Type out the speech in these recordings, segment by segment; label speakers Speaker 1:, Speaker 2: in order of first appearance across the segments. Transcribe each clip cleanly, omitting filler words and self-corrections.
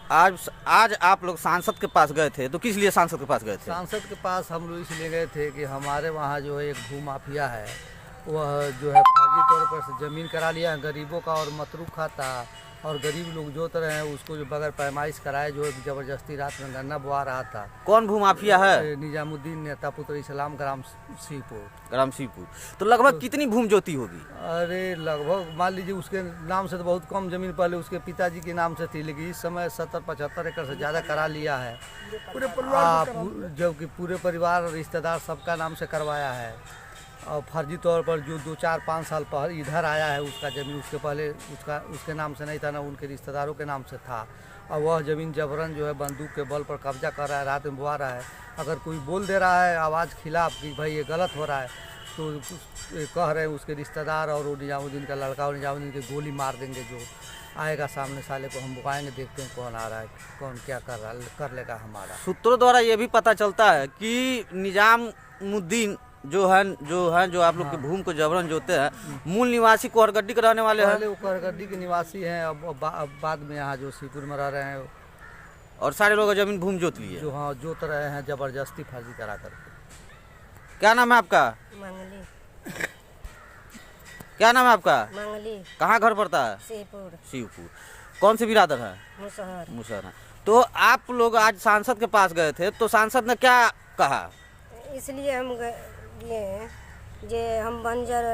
Speaker 1: आज आज आप लोग सांसद के पास गए थे, तो किस लिए सांसद के पास गए थे?
Speaker 2: सांसद के पास हम लोग इसलिए गए थे कि हमारे वहाँ जो है एक भू माफिया है, वह जो है फर्जी तौर पर से ज़मीन करा लिया है गरीबों का और मतरूख खाता, और गरीब लोग जोत रहे हैं उसको, जो बगैर पैमाइश कराए जो जबरदस्ती रात में गन्ना बोआ रहा था।
Speaker 1: कौन भू माफिया है?
Speaker 2: निजामुद्दीन नेता पुत्र इस्लाम ग्राम सीपुर।
Speaker 1: ग्राम सीपुर। तो लगभग कितनी भूमि जोती होगी?
Speaker 2: अरे लगभग मान लीजिए उसके नाम से तो बहुत कम जमीन पहले उसके पिताजी के नाम से थी, लेकिन इस समय 70-75 एकड़ से ज़्यादा करा लिया है पूरे परिवार, जबकि पूरे परिवार रिश्तेदार सबका नाम से करवाया है। और फर्जी तौर पर जो 2-4-5 साल पहले इधर आया है उसका ज़मीन, उसके पहले उसके नाम से नहीं था ना, उनके रिश्तेदारों के नाम से था। और वह ज़मीन जबरन जो है बंदूक के बल पर कब्जा कर रहा है, रात में बुआ रहा है। अगर कोई बोल दे रहा है आवाज़ खिलाफ कि भाई ये गलत हो रहा है, तो कह रहे हैं उसके रिश्तेदार और वो निजामुद्दीन का लड़का और निजामुद्दीन की गोली मार देंगे। जो आएगा सामने साले को हम बुलाएंगे, देखते हैं कौन आ रहा है, कौन क्या कर लेगा हमारा।
Speaker 1: सूत्रों द्वारा ये भी पता चलता है कि निजामुद्दीन जो आप लोग की भूमि को जबरन जोते हैं, मूल निवासी कोहरगड्डी के रहने वाले हैं।
Speaker 2: पहले वो कोहरगड्डी के निवासी हैं, अब बाद में यहाँ जो सीपुर में रह रहे हैं,
Speaker 1: और सारे लोग जमीन भूमि जोत लिए
Speaker 2: जो हाँ जोत रहे हैं जबरदस्ती फर्जी करा करके।
Speaker 1: क्या नाम है आपका?
Speaker 3: मंगली।
Speaker 1: क्या नाम है आपका?
Speaker 3: मंगली।
Speaker 1: कहाँ घर पड़ता है?
Speaker 3: शिवपुर।
Speaker 1: शिवपुर। कौन से बिरादर है?
Speaker 3: मुसहर।
Speaker 1: मुसहर। तो आप लोग आज सांसद के पास गए थे, तो सांसद ने क्या कहा?
Speaker 3: इसलिए हम गए जे हम बंजर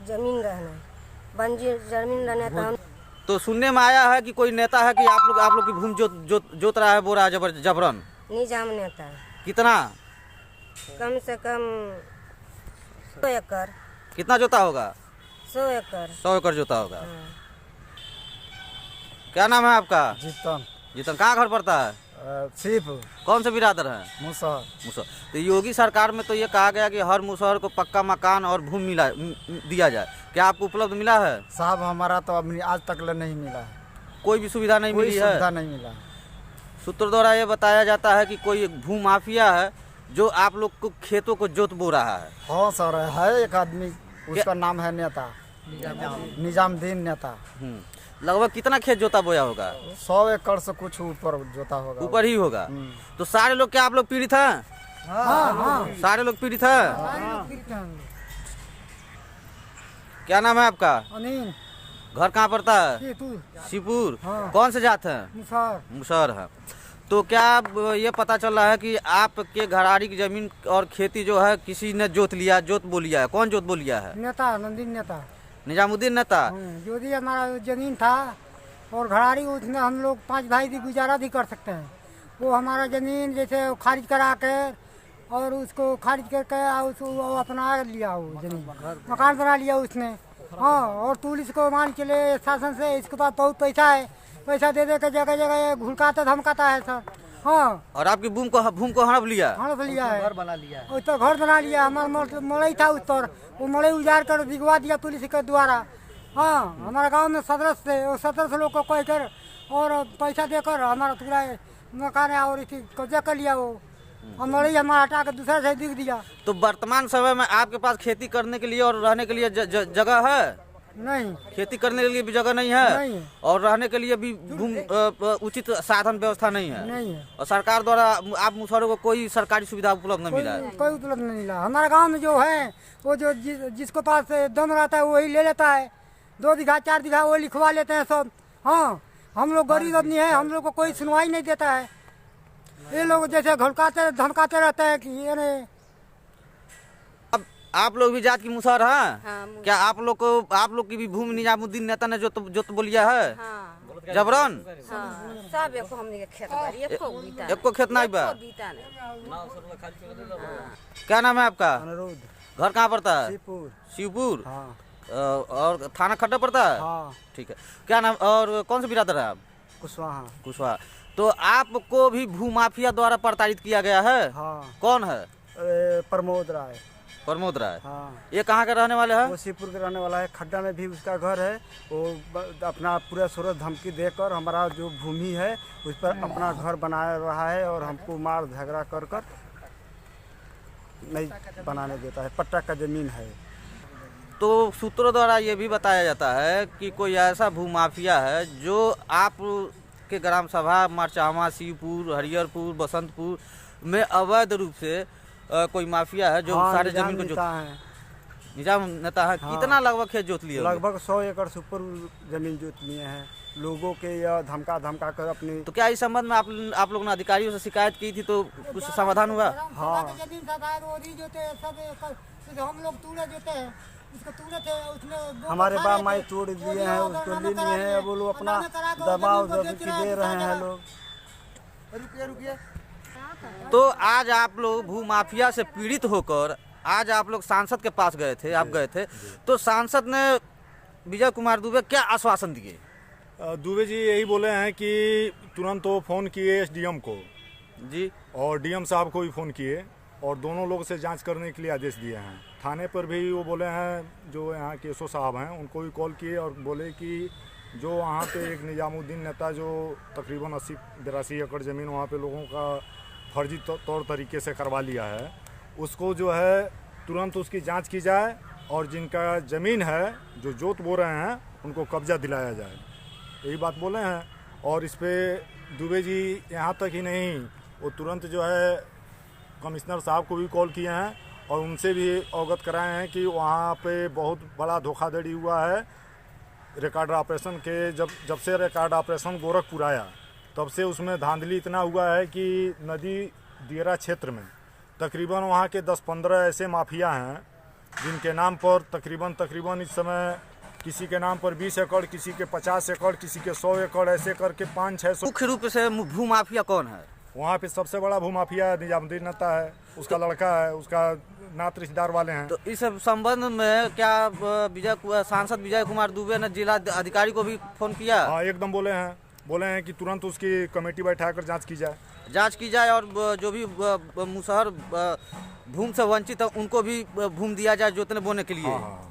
Speaker 3: जमीन रहना, बंजर जमीन रहना था हम।
Speaker 1: तो सुनने में आया है कि कोई नेता है कि आप लोग की भूमि जोत रहा है, बोरा जबरन।
Speaker 3: निजाम नेता।
Speaker 1: कितना?
Speaker 3: कम से कम 100 एकड़।
Speaker 1: कितना जोता होगा?
Speaker 3: 100 एकड़।
Speaker 1: 100 एकड़ जोता होगा।
Speaker 3: हाँ।
Speaker 1: क्या नाम है आपका?
Speaker 2: जीतन।
Speaker 1: जीतन। कहाँ घर पड़ता है?
Speaker 2: सीपुर।
Speaker 1: कौन से बिरादर है?
Speaker 2: मुसहर।
Speaker 1: मुसहर। तो योगी सरकार में तो ये कहा गया कि हर मुसहर को पक्का मकान और भूमि दिया जाए, क्या आपको उपलब्ध मिला है?
Speaker 2: साहब हमारा तो अभी आज तक नहीं मिला है,
Speaker 1: कोई भी सुविधा नहीं मिली है?
Speaker 2: सुविधा नहीं मिला।
Speaker 1: सूत्रों द्वारा ये बताया जाता है कि कोई भू माफिया है जो आप लोग को खेतों को जोत बो रहा है।
Speaker 2: हाँ सर, है एक आदमी, उसका नाम है नेता निजामुद्दीन नेता।
Speaker 1: लगभग कितना खेत जोता बोया होगा?
Speaker 2: 100 एकड़ से कुछ ऊपर जोता होगा।
Speaker 1: ऊपर ही होगा। तो सारे लोग, क्या आप लोग पीड़ित हैं?
Speaker 2: हाँ।
Speaker 1: सारे लोग पीड़ित हैं। क्या नाम है आपका?
Speaker 2: अनिल।
Speaker 1: घर कहाँ पड़ता है? शिवपुर। कौन से जात है? मुसहर है। तो क्या ये पता चल रहा है कि आपके घराड़ी की जमीन और खेती जो है किसी ने जोत बो लिया है? कौन जोत बो लिया है?
Speaker 2: नेता नंदीन नेता,
Speaker 1: निजामुद्दीन नेता।
Speaker 2: जो भी हमारा जमीन था और घराड़ी, उसने हम लोग 5 भाई भी गुजारा भी कर सकते हैं। वो हमारा जमीन जैसे खारिज करा के और उसको खारिज करके उसको अपना लिया, वो जमीन मकान बना लिया उसने। हाँ, और पुलिस को मान के लिए शासन से इसके पास बहुत पैसा है, पैसा दे के जगह जगह घुड़काता धमकाता है सर। हाँ।
Speaker 1: और आपकी भूमि को हड़प लिया
Speaker 2: है, घर बना लिया है। तो घर बना लिया, हमारा मड़ई था उस पर, वो मड़ई उजाड़ कर दिखवा दिया पुलिस के द्वारा। हाँ, हमारे गांव में सदस्य लोग को कहकर और पैसा देकर हमारा पूरा मकान है और इसी कब्जा कर लिया। वो मड़ई हमारा हटा कर दूसरा से दिख दिया।
Speaker 1: तो वर्तमान समय में आपके पास खेती करने के लिए और रहने के लिए जगह है?
Speaker 2: नहीं,
Speaker 1: खेती करने के लिए भी जगह नहीं है,
Speaker 2: नहीं।
Speaker 1: और रहने के लिए भी उचित साधन व्यवस्था नहीं है।
Speaker 2: नहीं है।
Speaker 1: और सरकार द्वारा आप मुसहरों को कोई सरकारी सुविधा उपलब्ध नहीं मिला है?
Speaker 2: कोई उपलब्ध नहीं मिला। हमारे गांव में जो है वो जो जिसको पास दम रहता है वही ले लेता है, 2 बीघा 4 बीघा वो लिखवा लेते हैं सब। हाँ, हम लोग गरीब आदमी है, हम लोग को कोई सुनवाई नहीं देता है। ये लोग जैसे घुड़काते धमकाते रहते हैं कि ये।
Speaker 1: अब आप लोग भी जात की मुसहर हैं?
Speaker 3: हाँ,
Speaker 1: क्या आप लोग की भी भूमि निजामुद्दीन नेता ने जोत बोलिया है?
Speaker 3: हाँ।
Speaker 1: जबरन?
Speaker 3: हाँ, सब एको हमने खेत बाड़ी,
Speaker 1: एको खेत नहीं बा। क्या नाम है आपका?
Speaker 2: अनुरोध।
Speaker 1: घर कहाँ पड़ता है?
Speaker 2: शिवपुर।
Speaker 1: शिवपुर।
Speaker 2: हाँ।
Speaker 1: और थाना खड्डा पड़ता है?
Speaker 2: हाँ।
Speaker 1: ठीक है। क्या नाम और कौन से बिरादर है आप? कुशवाहा। तो आपको भी भू माफिया द्वारा प्रताड़ित किया गया है?
Speaker 2: हाँ।
Speaker 1: कौन है?
Speaker 2: प्रमोद राय।
Speaker 1: प्रमोद राय।
Speaker 2: हाँ।
Speaker 1: ये कहाँ के रहने वाले हैं?
Speaker 2: वो शिवपुर के रहने वाला है, खड्डा में भी उसका घर है। वो अपना पूरा सूरत धमकी देकर हमारा जो भूमि है उस पर अपना घर बना रहा है और हमको मार झगड़ा कर नहीं बनाने देता है। पट्टा का जमीन है।
Speaker 1: तो सूत्रों द्वारा ये भी बताया जाता है कि कोई ऐसा भूमाफिया है जो आप आपके ग्राम सभा मरचावा, शिवपुर, हरिहरपुर, बसंतपुर में अवैध रूप से कोई माफिया है जो सारे जमीन को निजाम नेता है। कितना लगभग खेत जोत लिए?
Speaker 4: लगभग 100 एकड़ से ऊपर जमीन जोत लिए हैं लोगों के, या धमका कर अपनी।
Speaker 1: तो क्या इस संबंध में आप लोगों ने अधिकारियों से शिकायत की थी तो कुछ समाधान हुआ?
Speaker 4: हाँ,
Speaker 3: हम लोग तूड़े देते हैं, उसको तूड़े थे, उसने
Speaker 4: हमारे बाप माई तोड़ दिए हैं, उसको ले लिए हैं, वो लोग अपना दबाव दे रहे हैं लोग।
Speaker 2: रुकिए।
Speaker 1: तो आज आप लोग भूमाफिया से पीड़ित होकर आज आप लोग सांसद के पास गए थे, आप गए थे, तो सांसद ने विजय कुमार दुबे क्या आश्वासन दिए?
Speaker 5: दुबे जी यही बोले हैं कि तुरंत वो फ़ोन किए एसडीएम को
Speaker 1: जी,
Speaker 5: और डीएम साहब को भी फ़ोन किए और दोनों लोग से जांच करने के लिए आदेश दिए हैं। थाने पर भी वो बोले हैं, जो यहाँ के एसओ साहब हैं उनको भी कॉल किए और बोले कि जो वहाँ पे एक निजामुद्दीन नेता जो तकरीबन 80-82 एकड़ ज़मीन वहाँ पे लोगों का फर्जी तौर तरीके से करवा लिया है, उसको जो है तुरंत उसकी जांच की जाए और जिनका ज़मीन है जो जोत बो रहे हैं उनको कब्जा दिलाया जाए, यही बात बोले हैं। और इस पर दुबे जी यहाँ तक ही नहीं, वो तुरंत जो है कमिश्नर साहब को भी कॉल किए हैं और उनसे भी अवगत कराए हैं कि वहाँ पे बहुत बड़ा धोखाधड़ी हुआ है। रिकॉर्ड ऑपरेशन के जब से रिकॉर्ड ऑपरेशन गोरखपुर आया तब से उसमें धांधली इतना हुआ है कि नदी दियरा क्षेत्र में तकरीबन वहाँ के 10-15 ऐसे माफिया हैं जिनके नाम पर तकरीबन इस समय किसी के नाम पर 20 एकड़, किसी के 50 एकड़, किसी के 100 एकड़, ऐसे करके 500-600।
Speaker 1: मुख्य रूप से भूमाफिया कौन है
Speaker 5: वहाँ पे? सबसे बड़ा भूमाफिया निजामुद्दीन नेता है, उसका लड़का है, उसका नात रिश्तेदार वाले हैं।
Speaker 1: तो इस संबंध में क्या सांसद विजय कुमार दुबे ने जिला अधिकारी को भी फोन किया?
Speaker 5: हाँ, एकदम बोले हैं कि तुरंत उसकी कमेटी बैठाकर जांच की जाए
Speaker 1: और जो भी मुसहर भूमि से वंचित है उनको भी भूमि दिया जाए जोतने बोने के लिए।
Speaker 5: हाँ।